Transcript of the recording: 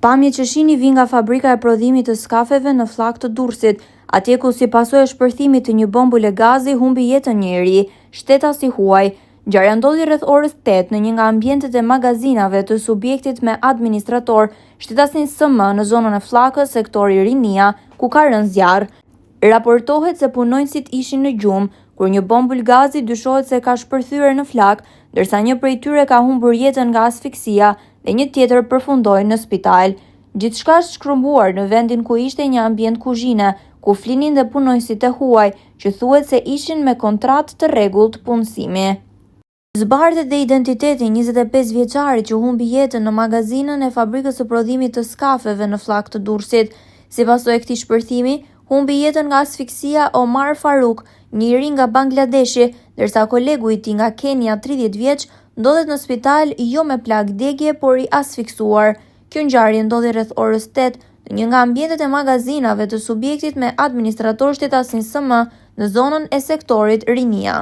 Pamje që shihni vjen nga fabrika e prodhimit të skafeve në Flak të Durrësit, atje ku si pasojë e shpërthimit të një bombule gazi humbi jetën një njerëz, shtetasi huaj. Ngjarja ndodhi rreth orës 8 në një nga ambientet e magazinave të subjektit me administrator, shtetasin SM në zonën e Flakës, sektori Rinia, ku ka rënë zjarr. Raportohet se punonjësit ishin në gjumë kur një bombul gazi dyshohet se ka shpërthyer në Flak, ndërsa një prej tyre ka humbur jetën nga asfiksia dhe një tjetër përfundoi në spital. Gjithçka është shkrumbuar në vendin ku ishte një ambient kuzhine, ku flinin dhe punonjësit e huaj, që thuhet se ishin me kontratë të rregullt punësimi. Zbartet dhe identiteti 25 vjeçarit që humbi jetën në magazinën e fabrikës së prodhimit të skafeve në Flak të Durrësit. Si pasojë e këtij shpërthimi, humbi jetën nga asfiksia Omar Faruk, njëri nga Bangladeshi, ndërsa kolegu i tij nga Kenia, 30 vjeç, ndodhet në spital jo me plagë degje, por i asfiksuar. Kjo ngjarje ndodhi rreth orës 8 në një nga ambientet e magazinave të subjektit me administrator shtetasin SM në zonën e sektorit Rinia.